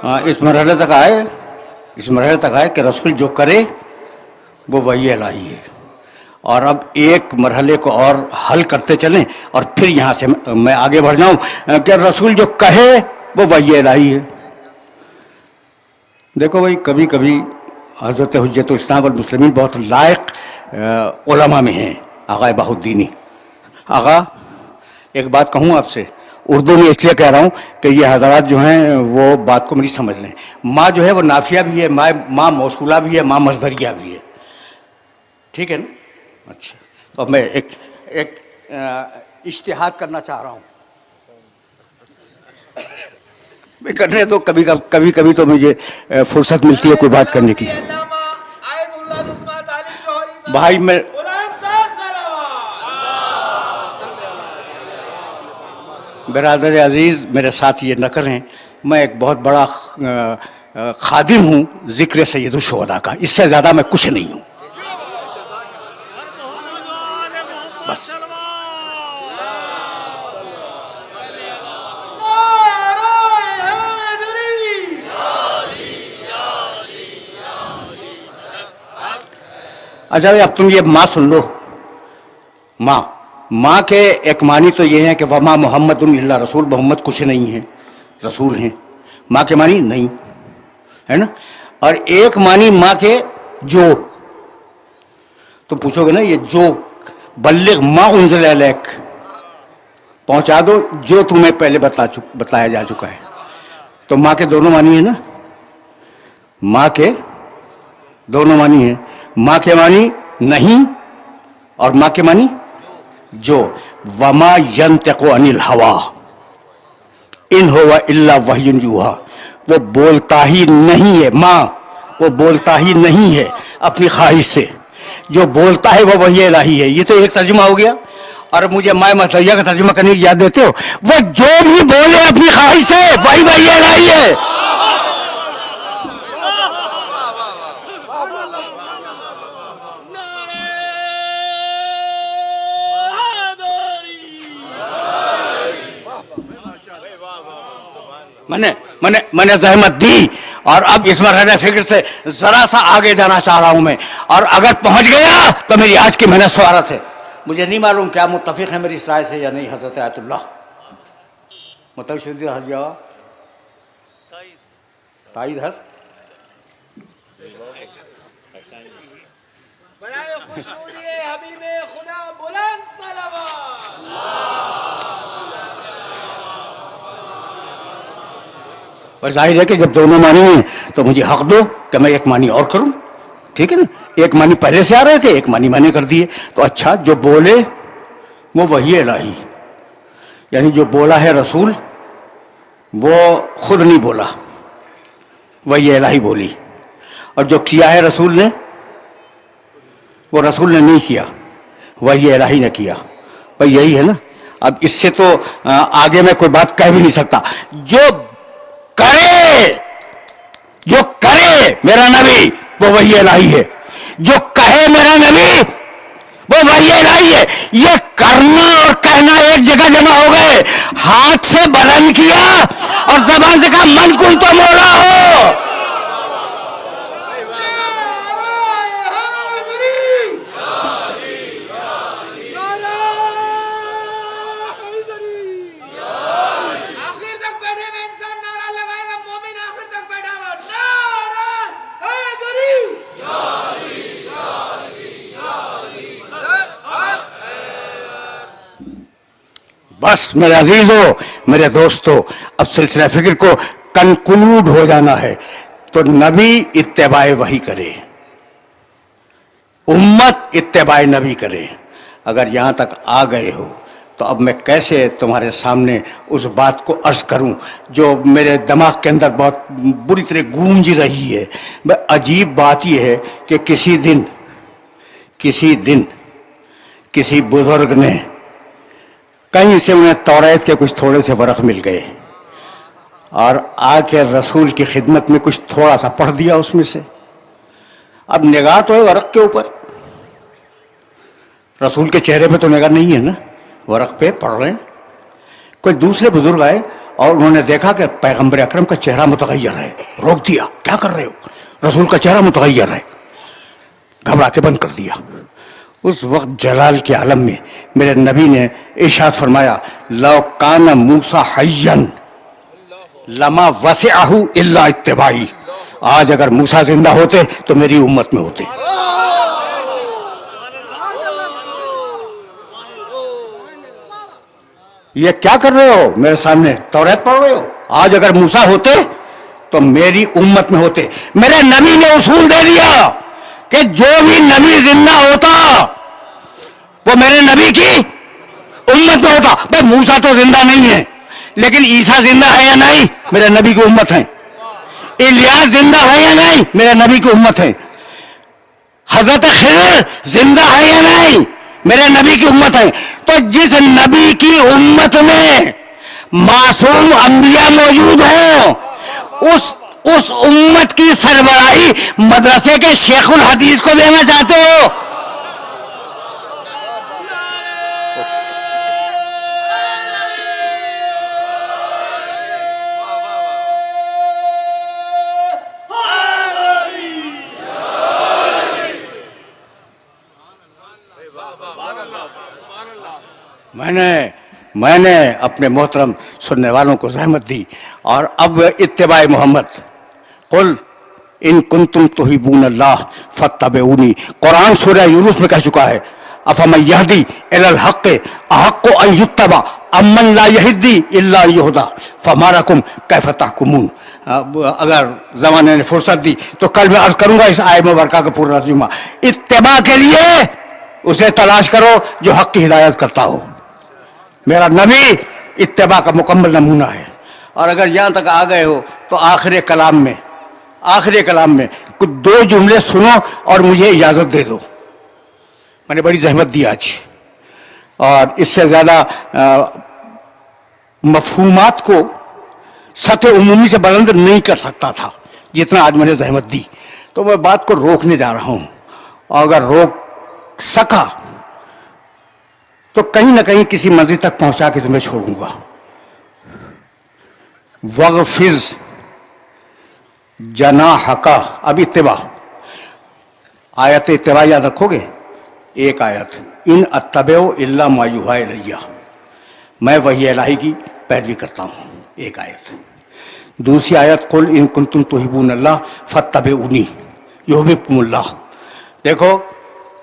ہاں، اس مرحلے تک آئے کہ رسول جو کرے وہ وحی الہی ہے. اور اب ایک مرحلے کو اور حل کرتے چلیں اور پھر یہاں سے میں آگے بڑھ جاؤں کہ رسول جو کہے وہ وحی الہی ہے. دیکھو بھائی، کبھی کبھی حضرت حجت الاسلام والمسلمین بہت لائق علماء میں ہیں. آقا بہا الدینی، آقا ایک بات کہوں آپ سے، اردو میں اس لیے کہہ رہا ہوں کہ یہ حضرات جو ہیں وہ بات کو میری سمجھ لیں. ماں جو ہے وہ نافیہ بھی ہے، ماں موصولہ بھی ہے، ماں مصدریہ بھی ہے. ٹھیک ہے نا؟ اچھا، تو اب میں ایک اجتہاد کرنا چاہ رہا ہوں. میں کرنے تو کبھی کبھی تو مجھے فرصت ملتی ہے کوئی بات کرنے کی. علامہ آیت اللہ العظمیٰ طالب جوہری صاحب. بھائی میں بلند تر صلوات. برادر عزیز میرے ساتھ یہ نہ کریں، میں ایک بہت بڑا خادم ہوں ذکر سید الشہداء کا، اس سے زیادہ میں کچھ نہیں ہوں. بس اچھا اب تم یہ ماں سن لو. ماں کے ایک معنی تو یہ ہے کہ وما محمد الا رسول، محمد کچھ نہیں ہے، رسول ہیں. ماں کے معنی نہیں ہے نا. اور ایک معنی ماں کے جو، تم پوچھو گے نا یہ جو، بلغ ما انزل الیک، پہنچا دو جو تمہیں پہلے بتایا جا چکا ہے. تو ماں کے دونوں معنی ہیں نا، ماں کے دونوں معنی ہیں. ماں کے معنی نہیں اور ماں کے معنی جو. وما ینطق عن الہویٰ ان ہوا الا وحی یوحیٰ، وہ بولتا ہی نہیں ہے. ماں وہ بولتا ہی نہیں ہے اپنی خواہش سے، جو بولتا ہے وہ وحی الہی ہے. یہ تو ایک ترجمہ ہو گیا. اور مجھے مائے مسیح کا ترجمہ کرنے کی یاد دیتے ہو، وہ جو بھی بولے اپنی خواہش سے وہی وحی الہی ہے. میں نے زحمت دی اور اب اس مرحلے فکر سے ذرا سا آگے جانا چاہ رہا ہوں میں، اور اگر پہنچ گیا تو میری آج کی محنت سوارت ہے. مجھے نہیں معلوم کیا متفق ہے میری اس رائے سے یا نہیں. حضرت آیت اللہ متفق شدید حضی آقا تائید ہست. برائے خوشنودی حبیب خدا بلند صلوات. اور ظاہر ہے کہ جب دونوں معنی ہیں تو مجھے حق دو کہ میں ایک معنی اور کروں. ٹھیک ہے نا؟ ایک معنی پہلے سے آ رہے تھے، ایک معنی میں نے کر دیے. تو اچھا، جو بولے وہ وحی الہی، یعنی جو بولا ہے رسول وہ خود نہیں بولا، وحی الہی بولی. اور جو کیا ہے رسول نے وہ رسول نے نہیں کیا، وحی الہی نے کیا. بھائی یہی ہے نا. اب اس سے تو آگے میں کوئی بات کہہ بھی نہیں سکتا. جو کرے میرا نبی وہ وحی الہی ہے، جو کہے میرا نبی وہ وحی الہی ہے. یہ کرنا اور کہنا ایک جگہ جمع ہو گئے. ہاتھ سے بلند کیا اور زبان سے کہا من کن تو مولا ہو. آخر تک بیٹھے میں انسان نعرہ لگائے گا، مومن آخر تک بیٹھا ہوا. نعرہ حیدری. بس میرے عزیزوں، میرے دوستوں، اب سلسلہ فکر کو کنکلوڈ ہو جانا ہے. تو نبی اتباع وحی کرے، امت اتباع نبی کرے. اگر یہاں تک آ گئے ہو تو اب میں کیسے تمہارے سامنے اس بات کو عرض کروں جو میرے دماغ کے اندر بہت بری طرح گونج رہی ہے. عجیب بات یہ ہے کہ کسی دن کسی بزرگ نے کہیں سے انہیں توریت کے کچھ تھوڑے سے ورق مل گئے اور آ کے رسول کی خدمت میں کچھ تھوڑا سا پڑھ دیا اس میں سے. اب نگاہ تو ہے ورق کے اوپر، رسول کے چہرے پہ تو نگاہ نہیں ہے نا، ورق پہ پڑھ رہے ہیں. کوئی دوسرے بزرگ آئے اور انہوں نے دیکھا کہ پیغمبر اکرم کا چہرہ متغیر ہے، روک دیا. کیا کر رہے ہو؟ رسول کا چہرہ متغیر ہے. گھبرا کے بند کر دیا. اس وقت جلال کے عالم میں میرے نبی نے ارشاد فرمایا لو کان موسیٰ حیا لما وسعہ الا اتباعی. آج اگر موسیٰ زندہ ہوتے تو میری امت میں ہوتے. یہ کیا کر رہے ہو میرے سامنے؟ توریت پڑھ رہے ہو؟ آج اگر موسیٰ ہوتے تو میری امت میں ہوتے. میرے نبی نے اصول دے دیا کہ جو بھی نبی زندہ ہوتا وہ میرے نبی کی امت میں ہوتا. بھائی موسیٰ تو زندہ نہیں ہے لیکن عیسیٰ زندہ ہے یا نہیں؟ میرے نبی کی امت ہے. الیاس زندہ ہے یا نہیں؟ میرے نبی کی امت ہے. حضرت خضر زندہ ہے یا نہیں؟ میرے نبی کی امت ہے. تو جس نبی کی امت میں معصوم انبیاء موجود ہوں اس امت کی سربراہی مدرسے کے شیخ الحدیث کو دینا چاہتے ہو؟ میں نے اپنے محترم سننے والوں کو زحمت دی اور اب اتباع محمد. قل ان کنتم تحبون اللہ فاتبعونی. قرآن سورہ یونس میں کہہ چکا ہے افمن یہدی الی الحق احق ان یتبع امن لا یہدی الا یہدی فما لکم کیف تحکمون. اگر زمانے نے فرصت دی تو کل میں عرض کروں گا اس آیت مبارکہ کا پورا ترجمہ. اتباع کے لیے اسے تلاش کرو جو حق کی ہدایت کرتا ہو. میرا نبی اتباع کا مکمل نمونہ ہے. اور اگر یہاں تک آ گئے ہو تو آخر کلام میں کچھ دو جملے سنو اور مجھے اجازت دے دو. میں نے بڑی زحمت دی آج اور اس سے زیادہ مفہومات کو سطح عمومی سے بلند نہیں کر سکتا تھا جتنا آج میں نے زحمت دی. تو میں بات کو روکنے جا رہا ہوں اور اگر روک سکا تو کہیں نہ کہیں کسی منزل تک پہنچا کے تمہیں چھوڑوں گا. وغفظ جناحک. اب اتباع، آیت اتباع یاد رکھو گے. ایک آیت ان اتبع الا ما یوحی الی، میں وحی الہی کی پیروی کرتا ہوں. ایک آیت. دوسری آیت قل ان کنتم تحبون اللہ فاتبعونی یحببکم اللہ. دیکھو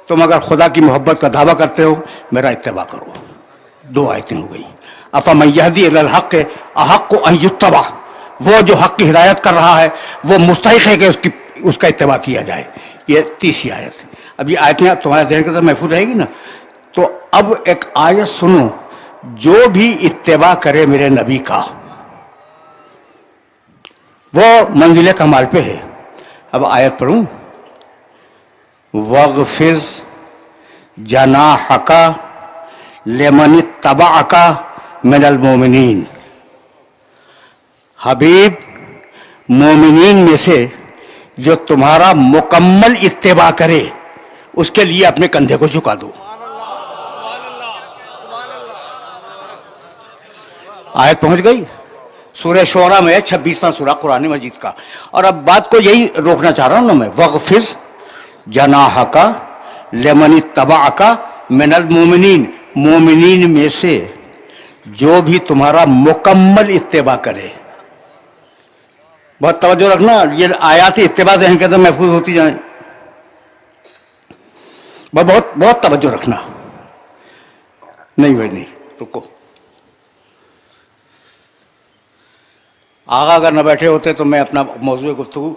تم اگر خدا کی محبت کا دعویٰ کرتے ہو میرا اتباع کرو. دو آیتیں ہو گئیں. افمن یہدی الی الحق احق ان یتبع، وہ جو حق کی ہدایت کر رہا ہے وہ مستحق ہے کہ اس کا اتباع کیا جائے. یہ تیسری آیت. اب یہ آیتیں تمہارے ذہن کے اندر محفوظ رہے گی نا. تو اب ایک آیت سنو جو بھی اتباع کرے میرے نبی کا وہ منزل کمال پہ ہے. اب آیت پڑھوں. وَغْفِظْ جَنَاحَكَ لِمَنِ اتَّبَعَكَ مِنَ الْمُؤْمِنِينَ. حبیب مومنین میں سے جو تمہارا مکمل اتباع کرے اس کے لیے اپنے کندھے کو جھکا دو. آیت پہنچ گئی. سورہ شعراء میں 26واں سورہ قرآن مجید کا. اور اب بات کو یہی روکنا چاہ رہا ہوں نا میں. وَغْفِظْ جناحک لمن اتبعک من المؤمنین. مومنین میں سے جو بھی تمہارا مکمل اتباع کرے. بہت توجہ رکھنا، یہ آیات اتباع ذہن کے اندر محفوظ ہوتی جائیں. بہت بہت توجہ رکھنا. نہیں بھائی نہیں، رکو. آغا اگر نہ بیٹھے ہوتے تو میں اپنا موضوع گفتگو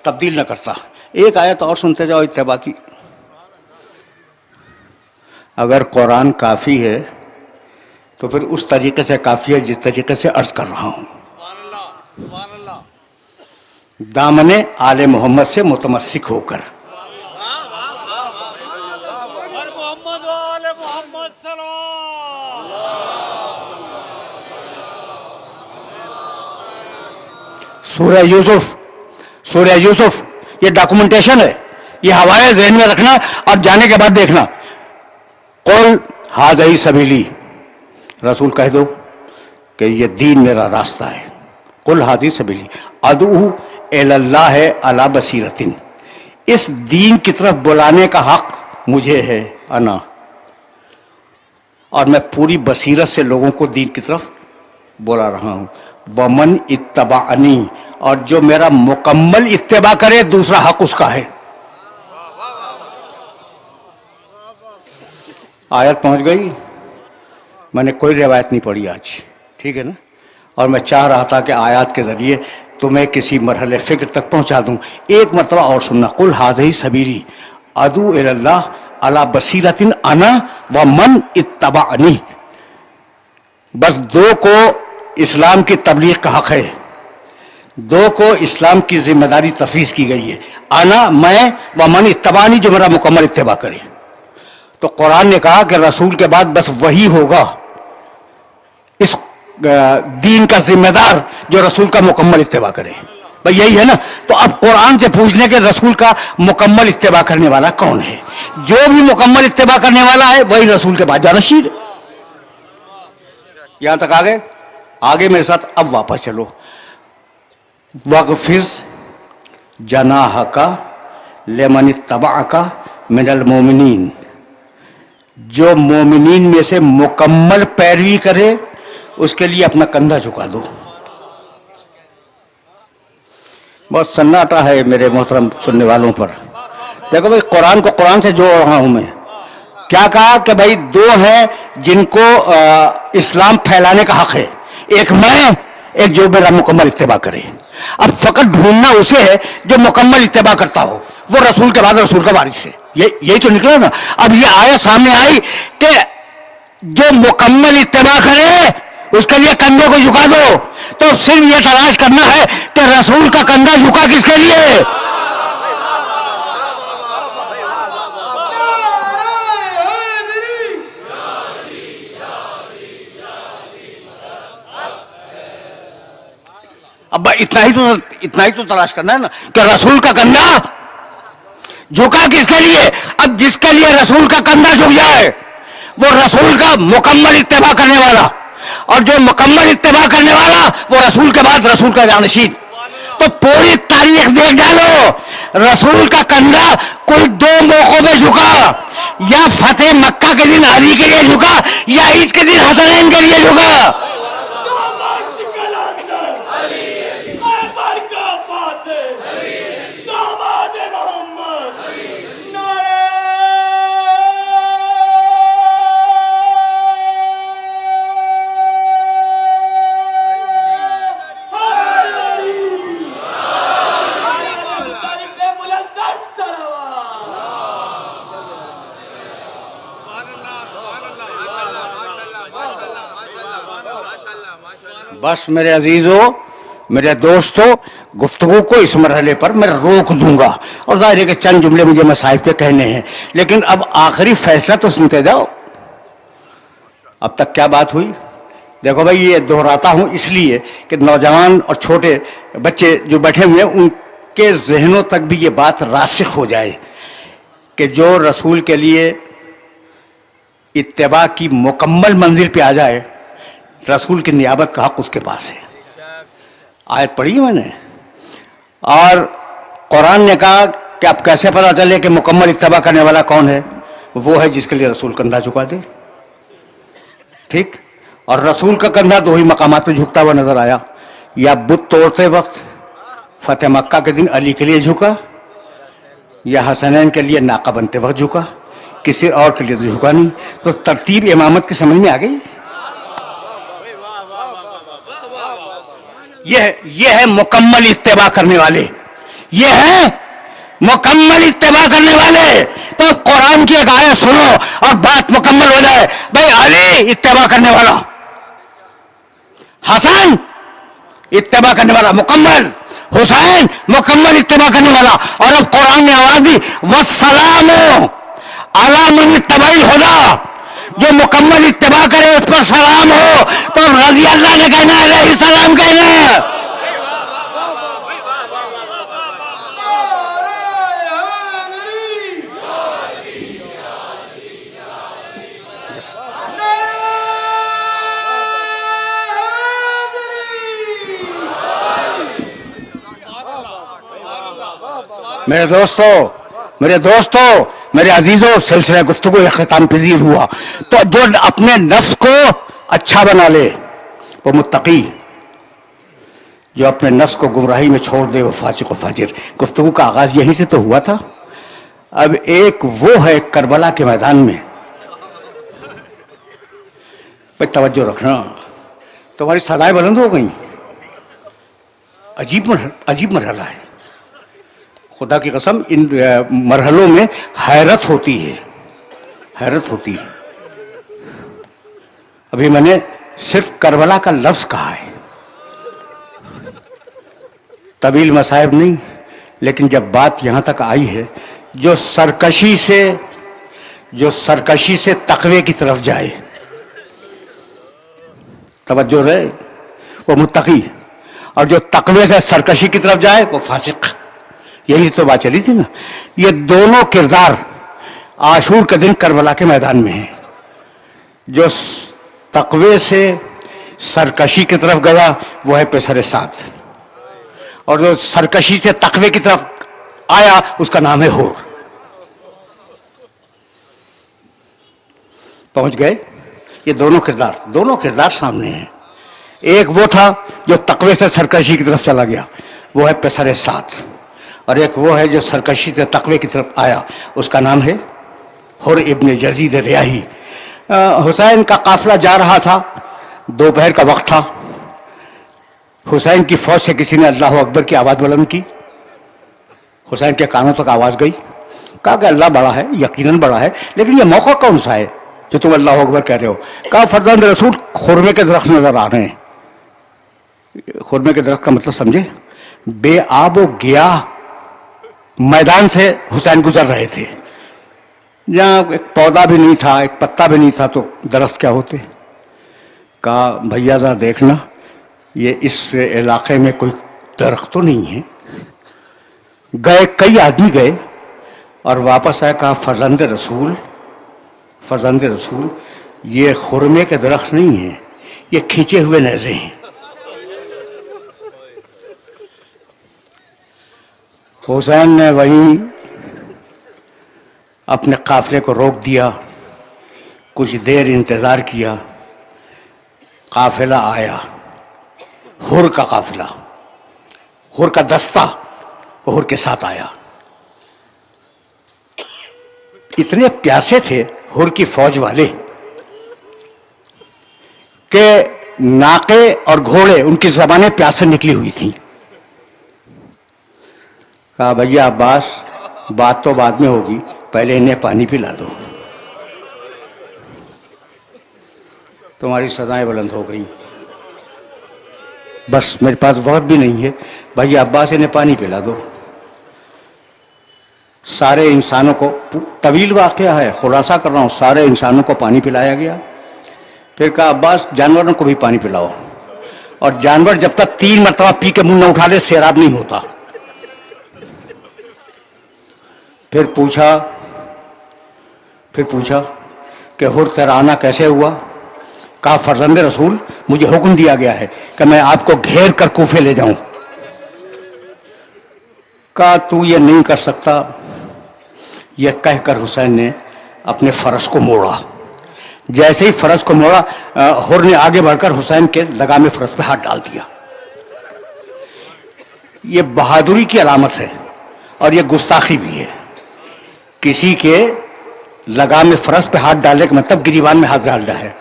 تبدیل نہ کرتا. ایک آیت اور سنتے جاؤ اتباع کی. اگر قرآن کافی ہے تو پھر اس طریقے سے کافی ہے جس طریقے سے عرض کر رہا ہوں. سبحان اللہ سبحان اللہ. دامن آل محمد سے متمسک ہو کر. پر محمد و آل محمد صلوات. سورہ یوسف یہ ڈاکومنٹیشن ہے. یہ حوالے ذہن میں رکھنا اور جانے کے بعد دیکھنا. قل ھذہ سبیلی، رسول کہہ دو کہ یہ دین میرا راستہ ہے. قل ھذہ سبیلی ادعو الی اللہ علی بصیرۃ، اس دین کی طرف بلانے کا حق مجھے ہے. انا، اور میں پوری بصیرت سے لوگوں کو دین کی طرف بلا رہا ہوں. ومن اتبعنی، اور جو میرا مکمل اتباع کرے دوسرا حق اس کا ہے. آیت پہنچ گئی. میں نے کوئی روایت نہیں پڑھی آج، ٹھیک ہے نا. اور میں چاہ رہا تھا کہ آیات کے ذریعے تمہیں کسی مرحلے فکر تک پہنچا دوں. ایک مرتبہ اور سننا. قل ھذہ سبیلی ادعو الی اللہ علی بصیرۃ انا ومن اتبعنی. بس دو کو اسلام کی تبلیغ کا حق ہے، دو کو اسلام کی ذمہ داری تفویض کی گئی ہے. انا، میں، ومن اتبعنی، جو میرا مکمل اتباع کرے. تو قرآن نے کہا کہ رسول کے بعد بس وہی ہوگا اس دین کا ذمہ دار جو رسول کا مکمل اتباع کرے. بھئی یہی ہے نا. تو اب قرآن سے پوچھ لیں کہ رسول کا مکمل اتباع کرنے والا کون ہے. جو بھی مکمل اتباع کرنے والا ہے وہی رسول کے بعد جانشین. یہاں تک آگے میرے ساتھ اب واپس چلو. وَاغْفِرْ جَنَاحَكَ لِمَنِ اتَّبَعَكَ مِنَ الْمُؤْمِنِينَ، جو مومنین میں سے مکمل پیروی کرے اس کے لیے اپنا کندھا جھکا دو. بہت سناٹا ہے میرے محترم سننے والوں پر. دیکھو بھائی، قرآن کو قرآن سے جوڑ رہا ہوں میں. کیا کہا کہ بھائی دو ہیں جن کو اسلام پھیلانے کا حق ہے، ایک میں، ایک جو میرا مکمل اتباع کرے. اب فقط ڈھونڈنا اسے ہے جو مکمل اتباع کرتا ہو، وہ رسول کے بعد رسول کا وارث ہے. یہی تو نکلا نا. اب یہ آیت سامنے آئی کہ جو مکمل اتباع کرے اس کے لیے کندھے کو جھکا دو. تو صرف یہ تلاش کرنا ہے کہ رسول کا کندھا جھکا کس کے لیے. اب اتنا ہی تو تلاش کرنا ہے نا کہ رسول کا کندھا جھکا کس کے لیے. اب جس کے لیے رسول کا کندھا جھک جائے وہ رسول کا مکمل اتباع کرنے والا، اور جو مکمل اتباع کرنے والا وہ رسول کے بعد رسول کا جانشین. تو پوری تاریخ دیکھ ڈالو، رسول کا کندھا کوئی دو موقعوں پہ جھکا. یا فتح مکہ کے دن علی کے لیے جھکا، یا عید کے دن حسنین کے لیے جھکا. بس میرے عزیزو، میرے دوستو، گفتگو کو اس مرحلے پر میں روک دوں گا. اور ظاہر ہے کہ چند جملے مجھے مصائب کے کہنے ہیں، لیکن اب آخری فیصلہ تو سنتے جاؤ. اب تک کیا بات ہوئی؟ دیکھو بھائی، یہ دہراتا ہوں اس لیے کہ نوجوان اور چھوٹے بچے جو بیٹھے ہوئے ہیں ان کے ذہنوں تک بھی یہ بات راسخ ہو جائے کہ جو رسول کے لیے اتباع کی مکمل منزل پہ آ جائے، رسول کی نیابت کا حق اس کے پاس ہے. آیت پڑھی ہے میں نے. اور قرآن نے کہا کہ اب کیسے پتہ چلے کہ مکمل اتباع کرنے والا کون ہے؟ وہ ہے جس کے لیے رسول کندھا جھکا دے. ٹھیک. اور رسول کا کندھا دو ہی مقامات پہ جھکتا ہوا نظر آیا. یا بت توڑتے وقت فتح مکہ کے دن علی کے لیے جھکا، یا حسنین کے لیے ناقہ بنتے وقت جھکا، کسی اور کے لیے تو جھکا نہیں. تو ترتیب امامت کی سمجھ میں آ گئی. یہ ہے مکمل اتباع کرنے والے، یہ ہے مکمل اتباع کرنے والے. تو قرآن کی ایک آیت سنو اور بات مکمل ہو جائے. بھائی علی اتباع کرنے والا، حسن اتباع کرنے والا مکمل، حسین مکمل اتباع کرنے والا. اور اب قرآن نے آواز دی والسلام علی من اتبع الہدی، جو مکمل اتباع کرے اس پر سلام ہو. تو رضی اللہ نے کہنا ہے، علیہ السلام کہنا ہے. میرے دوستو میرے عزیزوں، سلسلہ گفتگو اختتام پذیر ہوا. تو جو اپنے نفس کو اچھا بنا لے وہ متقی، جو اپنے نفس کو گمراہی میں چھوڑ دے وہ فاسق و فاجر. گفتگو کا آغاز یہیں سے تو ہوا تھا. اب ایک وہ ہے کربلا کے میدان میں. بھائی توجہ رکھنا، تمہاری صدائیں بلند ہو گئیں. عجیب مرحلہ ہے. خدا کی قسم ان مرحلوں میں حیرت ہوتی ہے، حیرت ہوتی ہے. ابھی میں نے صرف کربلا کا لفظ کہا ہے، طویل مصائب نہیں. لیکن جب بات یہاں تک آئی ہے، جو سرکشی سے تقوی کی طرف جائے، توجہ رہے، وہ متقی. اور جو تقوی سے سرکشی کی طرف جائے وہ فاسق. یہی تو بات چلی تھی نا. یہ دونوں کردار عاشور کے دن کربلا کے میدان میں ہیں. جو تقوی سے سرکشی کی طرف گیا وہ ہے پسر سعد، اور جو سرکشی سے تقوی کی طرف آیا اس کا نام ہے حور. پہنچ گئے. یہ دونوں کردار سامنے ہیں. ایک وہ تھا جو تقوی سے سرکشی کی طرف چلا گیا، وہ ہے پسر سعد. اور ایک وہ ہے جو سرکشی سے تقوی کی طرف آیا، اس کا نام ہے حر ابن یزید ریاحی. حسین کا قافلہ جا رہا تھا، دوپہر کا وقت تھا. حسین کی فوج سے کسی نے اللہ اکبر کی آواز بلند کی. حسین کے کانوں تک آواز گئی. کہا کہ اللہ بڑا ہے، یقیناً بڑا ہے، لیکن یہ موقع کون سا ہے جو تم اللہ اکبر کہہ رہے ہو؟ کہا فرزند رسول خرمے کے درخت نظر آ رہے ہیں. خرمے کے درخت کا مطلب سمجھے؟ بے آب و گیاہ میدان سے حسین گزر رہے تھے، جہاں ایک پودا بھی نہیں تھا، ایک پتا بھی نہیں تھا، تو درخت کیا ہوتے؟ کہا بھیا ذرا دیکھنا، یہ اس علاقے میں کوئی درخت تو نہیں ہے. گئے، کئی آدمی گئے اور واپس آئے. کہا فرزند رسول یہ خرمے کے درخت نہیں ہیں، یہ کھینچے ہوئے نیزے ہیں. حسین نے وہیں اپنے قافلے کو روک دیا، کچھ دیر انتظار کیا. قافلہ آیا، حر کا قافلہ، حر کا دستہ حر کے ساتھ آیا. اتنے پیاسے تھے حر کی فوج والے کہ ناقے اور گھوڑے ان کی زبانیں پیاسے نکلی ہوئی تھیں. کہا بھیا عباس بات تو بعد میں ہوگی، پہلے انہیں پانی پلا دو. تمہاری سزائیں بلند ہو گئی. بس میرے پاس وقت بھی نہیں ہے، بھیا عباس انہیں پانی پلا دو. سارے انسانوں کو، طویل واقعہ ہے، خلاصہ کر رہا ہوں، سارے انسانوں کو پانی پلایا گیا. پھر کہا عباس جانوروں کو بھی پانی پلاؤ. اور جانور جب تک 3 مرتبہ پی کے منہ نہ اٹھا لے سیراب نہیں ہوتا. پھر پوچھا کہ حر تیرا آنا کیسے ہوا؟ کہا فرزند رسول مجھے حکم دیا گیا ہے کہ میں آپ کو گھیر کر کوفے لے جاؤں. کہا تو یہ نہیں کر سکتا. یہ کہہ کر حسین نے اپنے فرس کو موڑا. جیسے ہی فرس کو موڑا، حر نے آگے بڑھ کر حسین کے لگام فرس پہ ہاتھ ڈال دیا. یہ بہادری کی علامت ہے اور یہ گستاخی بھی ہے. کسی کے لگام فرس پہ ہاتھ ڈالنے کا مطلب گریبان میں ہاتھ ڈال رہا ہے.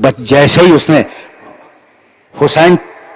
بس جیسے ہی اس نے حسین